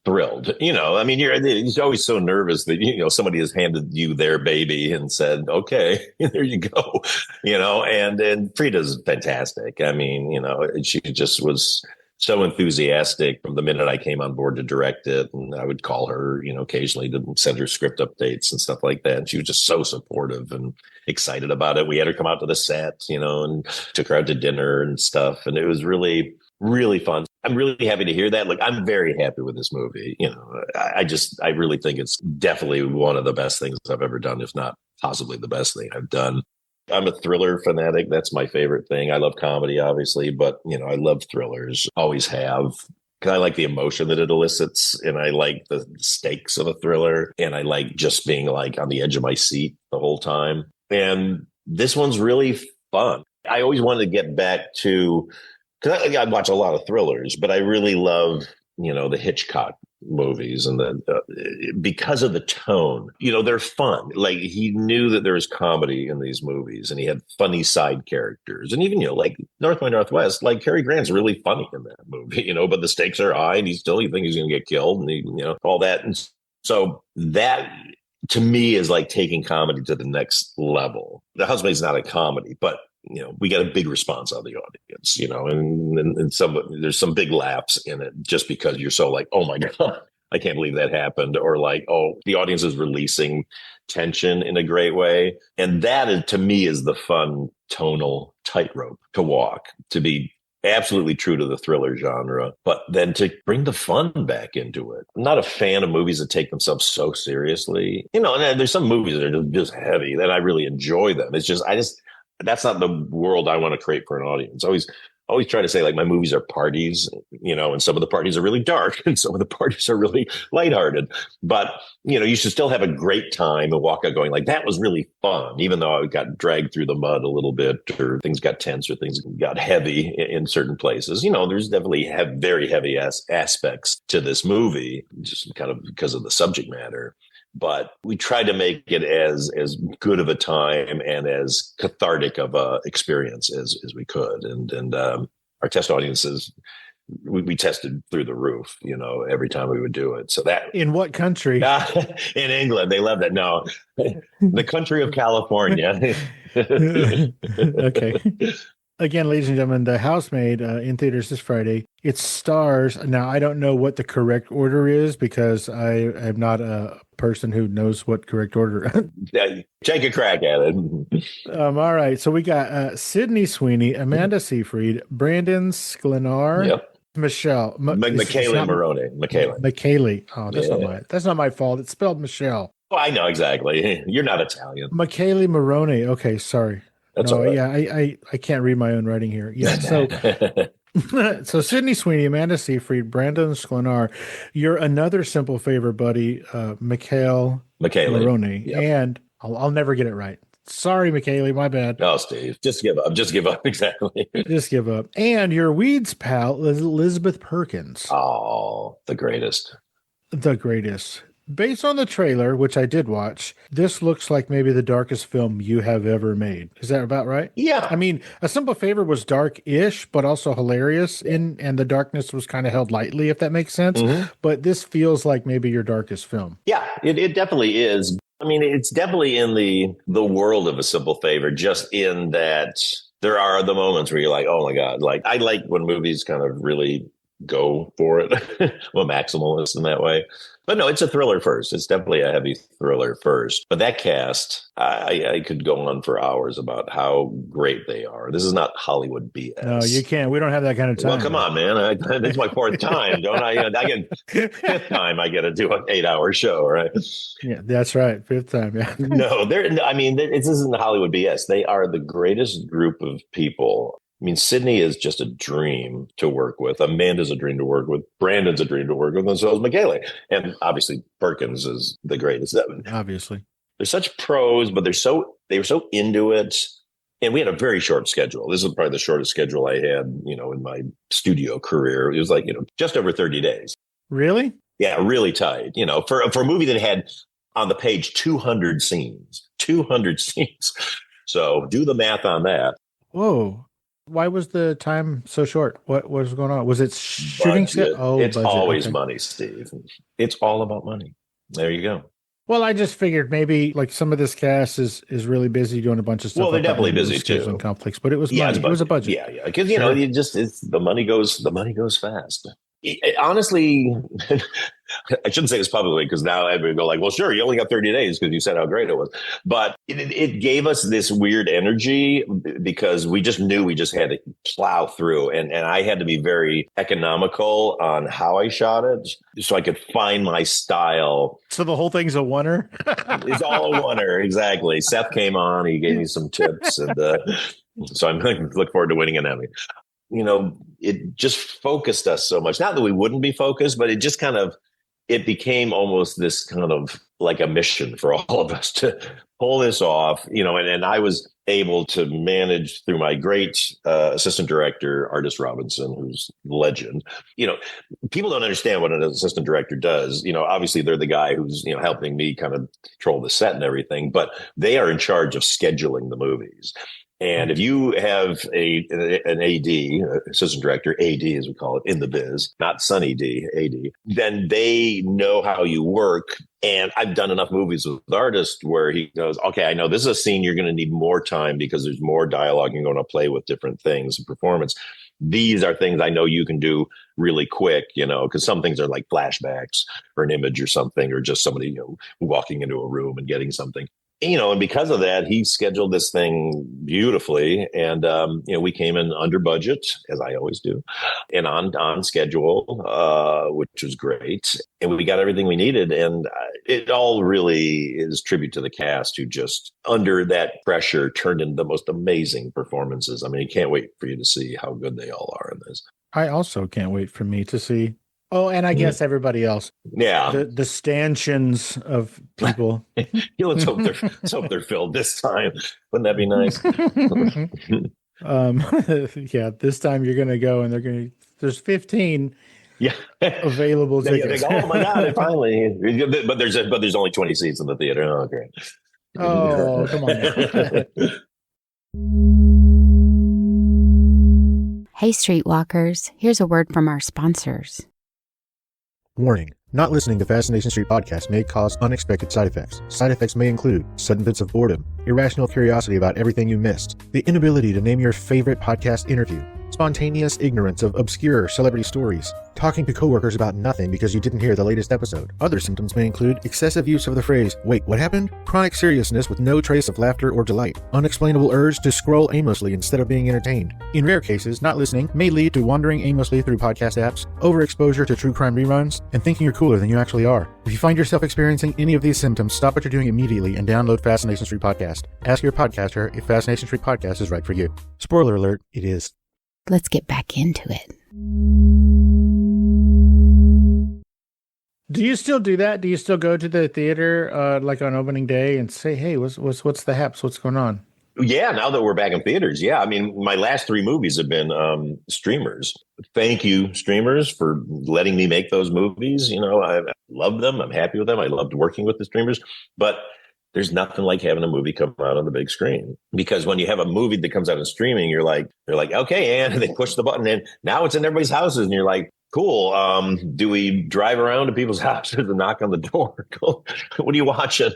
Thrilled. I mean, you're always so nervous that, somebody has handed you their baby and said, okay, there you go, and Frida's fantastic. I mean, she just was so enthusiastic from the minute I came on board to direct it. And I would call her, occasionally to send her script updates and stuff like that. And she was just so supportive and excited about it. We had her come out to the set, and took her out to dinner and stuff. And it was really, really fun. I'm really happy to hear that. Like, I'm very happy with this movie. I really think it's definitely one of the best things I've ever done, if not possibly the best thing I've done. I'm a thriller fanatic. That's my favorite thing. I love comedy, obviously, but, I love thrillers. Always have. Because I like the emotion that it elicits, and I like the stakes of a thriller, and I like just being like on the edge of my seat the whole time. And this one's really fun. I always wanted to get back to, because I watch a lot of thrillers, but I really love, the Hitchcock movies, and because of the tone, they're fun. Like, he knew that there was comedy in these movies, and he had funny side characters. And even, like North by Northwest, like Cary Grant's really funny in that movie, but the stakes are high, and you think he's going to get killed, and all that. And so that, to me, is like taking comedy to the next level. The Housemaid's not a comedy, but we got a big response on the audience, and there's some big laughs in it, just because you're so like, oh my God, I can't believe that happened. Or like, oh, the audience is releasing tension in a great way. And that, to me, is the fun tonal tightrope to walk, to be absolutely true to the thriller genre, but then to bring the fun back into it. I'm not a fan of movies that take themselves so seriously, and there's some movies that are just heavy that I really enjoy them. It's just, that's not the world I want to create for an audience. Always try to say, like, my movies are parties, and some of the parties are really dark and some of the parties are really lighthearted. But, you should still have a great time and walk out going like, that was really fun, even though I got dragged through the mud a little bit, or things got tense, or things got heavy in certain places. There's definitely very heavy aspects to this movie, just kind of because of the subject matter. But we tried to make it as good of a time and as cathartic of a experience as we could. And our test audiences, we tested through the roof, every time we would do it. So that, in what country? In England, they love that. No, the country of California. Okay. Again, ladies and gentlemen, The Housemaid in theaters this Friday. It stars, now I don't know what the correct order is, because I am not a person who knows what correct order. Yeah, take a crack at it. All right. So we got Sidney Sweeney, Amanda Seyfried, Brandon Sklenar, Yep. Michele. Michele Morrone. Michele. Oh, that's not my fault. It's spelled Michelle. Oh, I know exactly. You're not Italian. Michele Morrone. Okay, sorry. That's all right. Yeah, I can't read my own writing here. Yeah, so so Sidney Sweeney, Amanda Seyfried, Brandon Sklenar, you're another simple favor buddy, Michele Morrone, yep. And I'll never get it right. Sorry, Michele, my bad. No, Steve, just give up. Just give up. Exactly. Just give up. And your Weeds pal, Elizabeth Perkins. Oh, the greatest. The greatest. Based on the trailer, which I did watch, this looks like maybe the darkest film you have ever made. Is that about right? Yeah. I mean, A Simple Favor was dark-ish, but also hilarious, and the darkness was kind of held lightly, if that makes sense. Mm-hmm. But this feels like maybe your darkest film. Yeah, it definitely is. I mean, it's definitely in the world of A Simple Favor, just in that there are the moments where you're like, oh my God. Like, I like when movies kind of really go for it. I'm a maximalist in that way. But no, it's a thriller first. It's definitely a heavy thriller first. But that cast, I could go on for hours about how great they are. This is not Hollywood BS. No, you can't. We don't have that kind of time. Well, come on, man. This is my fourth time, don't I? I get fifth time I get to do an 8-hour show, right? Yeah, that's right. Fifth time, yeah. No, this isn't Hollywood BS. They are the greatest group of people. I mean, Sidney is just a dream to work with. Amanda's a dream to work with. Brandon's a dream to work with. And so is Michele. And obviously, Perkins is the greatest. Obviously. They're such pros, but they were so into it. And we had a very short schedule. This is probably the shortest schedule I had, in my studio career. It was like, just over 30 days. Really? Yeah, really tight. For a movie that had on the page 200 scenes. 200 scenes. So do the math on that. Whoa. Why was the time so short? What was going on? Was it shooting schedule? Oh, it's budget. always Okay. money, Steve. It's all about money. There you go. Well, I just figured maybe like some of this cast is really busy doing a bunch of stuff. Well, they're like definitely that. busy too. And conflicts, but it was money. It was a budget. Yeah, yeah. Because it's the money goes fast. Honestly, I shouldn't say this publicly because now everybody go like, well, sure, you only got 30 days because you said how great it was. But it gave us this weird energy because we just knew we just had to plow through. And I had to be very economical on how I shot it so I could find my style. So the whole thing's a oneer? It's all a oneer. Exactly. Seth came on. He gave me some tips. And so I'm looking forward to winning an Emmy. It just focused us so much. Not that we wouldn't be focused, but it just it became almost this kind of like a mission for all of us to pull this off, and I was able to manage through my great assistant director, Artist Robinson, who's legend. People don't understand what an assistant director does. Obviously they're the guy who's, helping me kind of control the set and everything, but they are in charge of scheduling the movies. And if you have an AD, assistant director, AD as we call it in the biz, not Sunny D, AD, then they know how you work. And I've done enough movies with artists where he goes, okay, I know this is a scene you're going to need more time because there's more dialogue and going to play with different things and performance. These are things I know you can do really quick, because some things are like flashbacks or an image or something, or just somebody, walking into a room and getting something. And because of that, he scheduled this thing beautifully. And, we came in under budget, as I always do, and on schedule, which was great. And we got everything we needed. And it all really is tribute to the cast who just, under that pressure, turned into the most amazing performances. I mean, you can't wait for you to see how good they all are in this. I also can't wait for me to see. Oh, and I guess everybody else. Yeah. The stanchions of people. Let's hope they're filled this time. Wouldn't that be nice? Yeah, this time you're going to go and there's 15 available tickets. They go, oh my God, finally. But there's only 20 seats in the theater. Oh, great. Oh, come on. Hey, Streetwalkers, here's a word from our sponsors. Warning. Not listening to Fascination Street podcast may cause unexpected side effects. Side effects may include sudden fits of boredom, irrational curiosity about everything you missed, the inability to name your favorite podcast interview, spontaneous ignorance of obscure celebrity stories, talking to coworkers about nothing because you didn't hear the latest episode. Other symptoms may include excessive use of the phrase, wait, what happened? Chronic seriousness with no trace of laughter or delight, unexplainable urge to scroll aimlessly instead of being entertained. In rare cases, not listening may lead to wandering aimlessly through podcast apps, overexposure to true crime reruns, and thinking you're cooler than you actually are. If you find yourself experiencing any of these symptoms, stop what you're doing immediately and download Fascination Street Podcast. Ask your podcaster if Fascination Street Podcast is right for you. Spoiler alert, it is. Let's get back into it. Do you still do that? Do you still go to the theater like on opening day and say, hey, what's the haps? What's going on? Yeah, now that we're back in theaters. Yeah, I mean, my last 3 movies have been streamers. Thank you, streamers, for letting me make those movies. I love them. I'm happy with them. I loved working with the streamers. But there's nothing like having a movie come out on the big screen, because when you have a movie that comes out in streaming, you're like, okay, and they push the button and now it's in everybody's houses. And you're like, cool. Do we drive around to people's houses and knock on the door? What are you watching?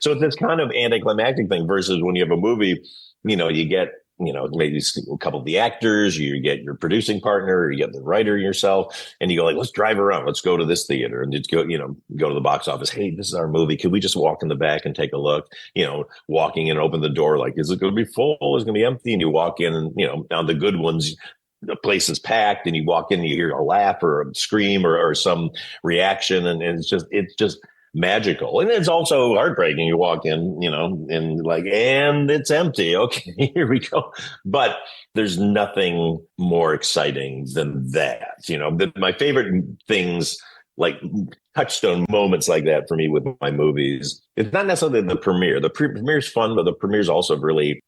So it's this kind of anticlimactic thing versus when you have a movie, you get maybe a couple of the actors, you get your producing partner, or you get the writer yourself, and you go like, let's drive around. Let's go to this theater and just go to the box office. Hey, this is our movie. Could we just walk in the back and take a look? Walking in and open the door, like, is it going to be full? Is it going to be empty? And you walk in and, on the good ones, the place is packed, and you walk in and you hear a laugh or a scream or some reaction. And it's just magical. And it's also heartbreaking. You walk in, and it's empty. Okay, here we go. But there's nothing more exciting than that. My favorite things, like touchstone moments like that for me with my movies, it's not necessarily the premiere. The premiere's fun, but the premiere's also really,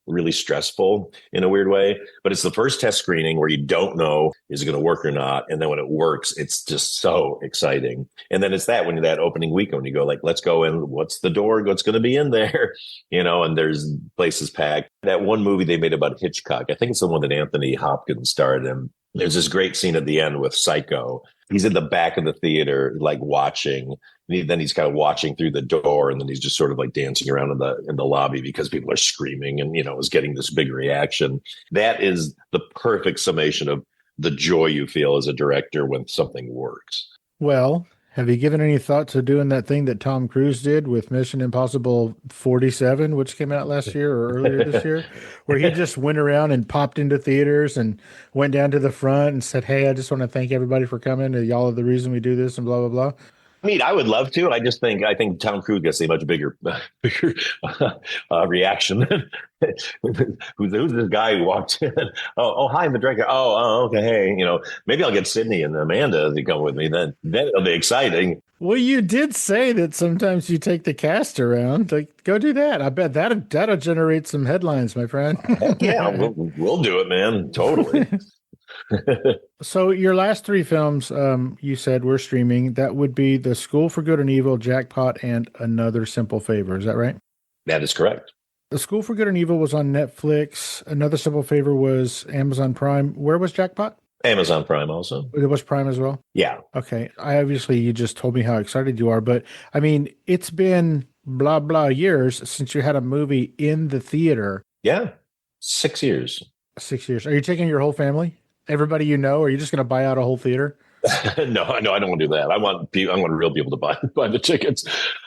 really stressful in a weird way. But it's the first test screening where you don't know, is it going to work or not? And then when it works, it's just so exciting. And then it's that opening weekend when you go like, let's go in, what's the door? What's going to be in there? And there's places packed. That one movie they made about Hitchcock, I think it's the one that Anthony Hopkins starred in. There's this great scene at the end with Psycho. He's in the back of the theater, like watching. Then he's kind of watching through the door, and then he's just sort of like dancing around in the lobby because people are screaming, and is getting this big reaction. That is the perfect summation of the joy you feel as a director when something works. Well, have you given any thought to doing that thing that Tom Cruise did with Mission Impossible 47, which came out last year or earlier this year, where he just went around and popped into theaters and went down to the front and said, hey, I just want to thank everybody for coming. Y'all are the reason we do this and blah, blah, blah. I mean, I would love to. I think Tom Cruise gets a much bigger reaction. Who's this guy who walked in? Oh, hi, I'm the director. Oh, okay. Hey, maybe I'll get Sidney and Amanda to come with me. Then it'll be exciting. Well, you did say that sometimes you take the cast around. Like, go do that. I bet that'll generate some headlines, my friend. Heck yeah, we'll do it, man. Totally. So your last three films, you said were streaming. That would be The School for Good and Evil, Jackpot, and Another Simple Favor. Is that right? That is correct. The School for Good and Evil was on Netflix. Another Simple Favor was Amazon Prime. Where was Jackpot? Amazon Prime also. It was Prime as well? Yeah. Okay. You just told me how excited you are, but I mean, it's been blah, blah years since you had a movie in the theater. Yeah. 6 years. 6 years. Are you taking your whole family? Everybody you know? Or are you just going to buy out a whole theater? No, I don't want to do that. I want real people to buy the tickets.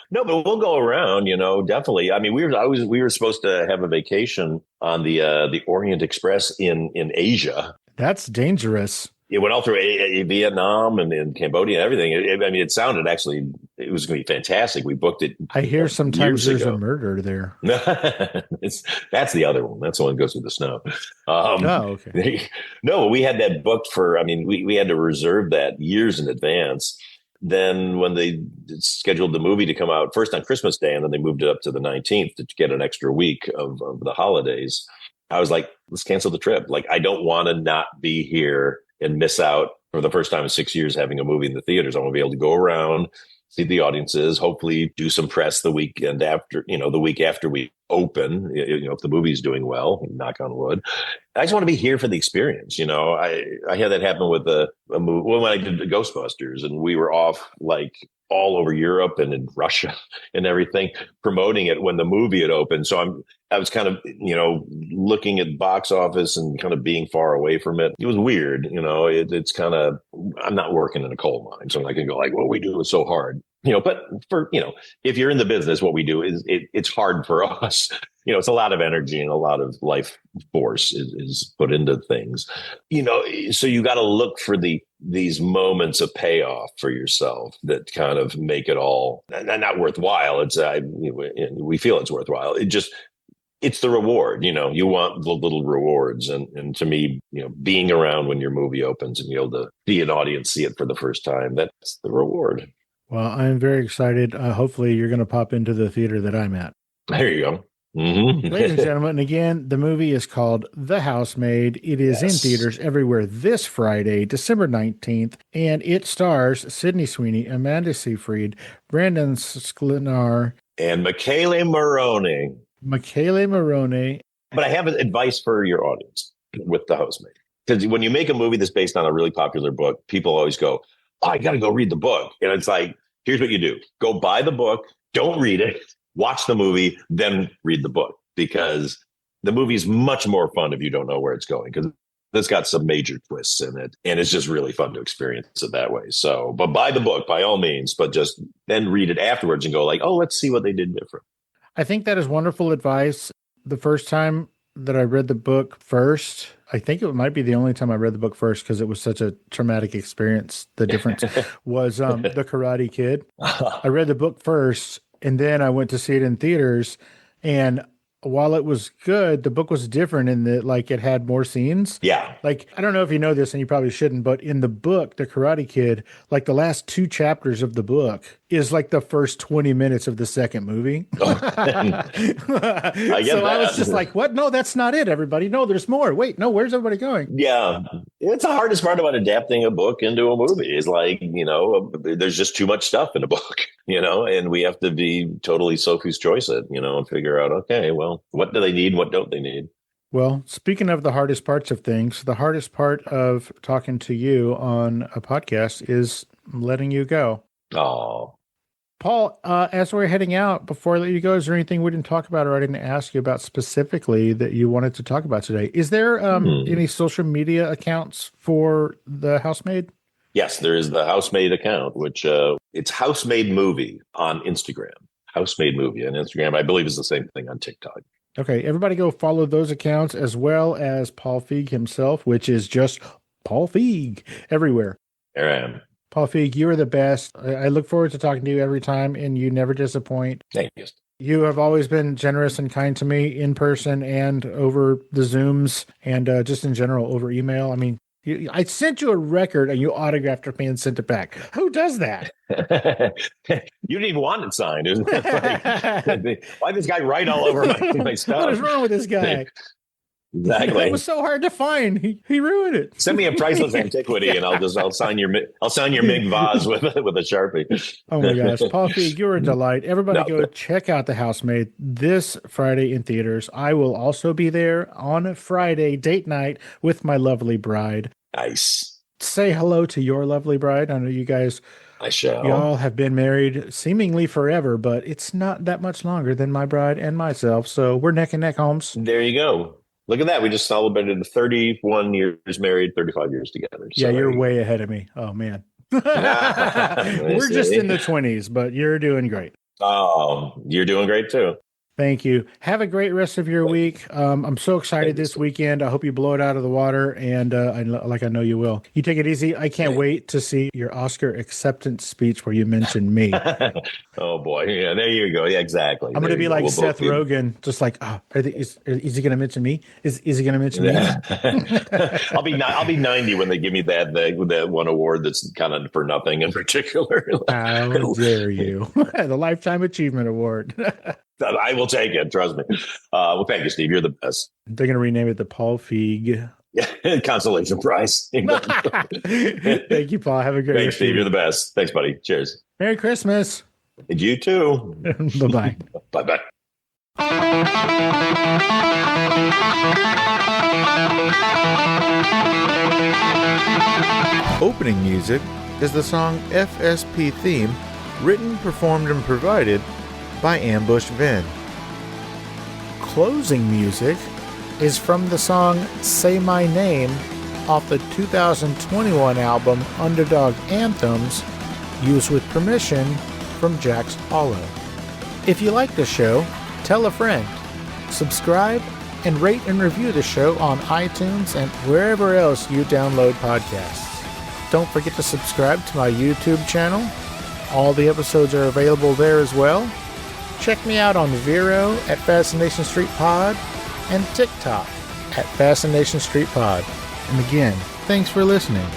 No, but we'll go around, definitely. I mean, we were supposed to have a vacation on the Orient Express in Asia. That's dangerous. It went all through Vietnam and Cambodia and everything. It sounded actually, it was going to be fantastic. We booked it. I hear sometimes there's a murder there. That's the other one. That's the one that goes through the snow. Okay. No, we had that booked we had to reserve that years in advance. Then when they scheduled the movie to come out first on Christmas Day, and then they moved it up to the 19th to get an extra week of the holidays, I was like, let's cancel the trip. Like, I don't want to not be here and miss out for the first time in 6 years having a movie in the theaters. I want to be able to go around, see the audiences, hopefully do some press the weekend after, the week after we open, if the movie's doing well, knock on wood. I just want to be here for the experience. I had that happen with a movie when I did the Ghostbusters, and we were off like all over Europe and in Russia and everything, promoting it when the movie had opened. So I was kind of, looking at box office and kind of being far away from it. It was weird. It's kind of, I'm not working in a coal mine. So I can go like, what we do is so hard, but for, if you're in the business, what we do is it's hard for us. It's a lot of energy and a lot of life force is put into things, so you got to look for these moments of payoff for yourself that kind of make it all not worthwhile. We feel it's worthwhile. It's the reward, you want the little rewards. And to me, being around when your movie opens and be able to see an audience see it for the first time, that's the reward. Well, I'm very excited. Hopefully you're going to pop into the theater that I'm at. There you go. Mm-hmm. Ladies and gentlemen, again, the movie is called The Housemaid. It is in theaters everywhere this Friday, December 19th, and it stars Sidney Sweeney, Amanda Seyfried, Brandon Sklenar, and Michele Morrone. But I have advice for your audience with The Housemaid. Because when you make a movie that's based on a really popular book, people always go, oh, I got to go read the book. And it's like, here's what you do. Go buy the book. Don't read it. Watch the movie, then read the book, because The movie's much more fun if you don't know where it's going, because it's got some major twists in it, and it's just really fun to experience it that way. So, but buy the book by all means, but just then read it afterwards and go like, oh, let's see what they did different. I think that is wonderful advice. The first time that I read the book first, I think it might be the only time I read the book first because it was such a traumatic experience. The difference was The Karate Kid. I read the book first, and then I went to see it in theaters, and while it was good, the book was different in that, like, it had more scenes. Yeah. Like, I don't know if you know this, and you probably shouldn't, but in the book, The Karate Kid, like, the last 2 chapters of the book is like the first 20 minutes of the second movie. I get So that. I was just like, what? No, that's not it, everybody. No, there's more. Wait, no, where's everybody going? Yeah. It's the hardest part about adapting a book into a movie is like, there's just too much stuff in a book, and we have to be totally Sophie's choice it, and figure out, okay, well, what do they need? What don't they need? Well, speaking of the hardest parts of things, the hardest part of talking to you on a podcast is letting you go. Oh, Paul, as we're heading out, before I let you go, is there anything we didn't talk about or I didn't ask you about specifically that you wanted to talk about today? Is there any social media accounts for the Housemaid? yes, there is the Housemaid account, which it's Housemaid Movie on Instagram. Housemaid Movie on Instagram, I believe, is the same thing on TikTok. Okay, everybody go follow those accounts as well as Paul Feig himself, which is just Paul Feig everywhere. There I am. Paul Feig, you are the best. I look forward to talking to you every time, and you never disappoint. Thank you. You have always been generous and kind to me in person and over the Zooms and just in general over email. I mean, I sent you a record and you autographed it me and sent it back. Who does that? You didn't even want it signed. It was like, why this guy write all over my stuff? What is wrong with this guy? Exactly. It was so hard to find. He ruined it. Send me a priceless antiquity, and I'll sign your Mig vase with a Sharpie. Oh my gosh, Paul Feig, you're a delight. Everybody go check out The Housemaid this Friday in theaters. I will also be there on Friday, date night, with my lovely bride. Nice. Say hello to your lovely bride. I know you guys, I shall. y'all have been married seemingly forever, but it's not that much longer than my bride and myself. So we're neck and neck, Holmes. There you go. Look at that. We just celebrated 31 years married, 35 years together. So yeah, you're way ahead of me. Oh, man. We're just in the 20s, but you're doing great. Oh, you're doing great too. Thank you. Have a great rest of your week. I'm so excited this weekend. I hope you blow it out of the water, and I know you will. You take it easy. I can't wait to see your Oscar acceptance speech where you mention me. Oh, boy. Yeah, there you go. Yeah, exactly. I'm going to be like Seth Rogen, just like, is he going to mention me? Is he going to mention me? I'll be 90 when they give me that one award that's kind of for nothing in particular. How dare you? The Lifetime Achievement Award. I will take it. Trust me. Well, thank you, Steve. You're the best. They're going to rename it the Paul Feig Consolation Prize. Thank you, Paul. Have a great Thanks, Steve. You're the best. Thanks, buddy. Cheers. Merry Christmas. And you too. Bye-bye. Bye-bye. Opening music is the song FSP Theme, written, performed, and provided by Ambush Vin. Closing music is from the song Say My Name off the 2021 album Underdog Anthems, used with permission from Jack's Hollow. If you like the show, tell a friend. Subscribe and rate and review the show on iTunes and wherever else you download podcasts. Don't forget to subscribe to my YouTube channel. All the episodes are available there as well. Check me out on Vero at Fascination Street Pod and TikTok at Fascination Street Pod. And again, thanks for listening.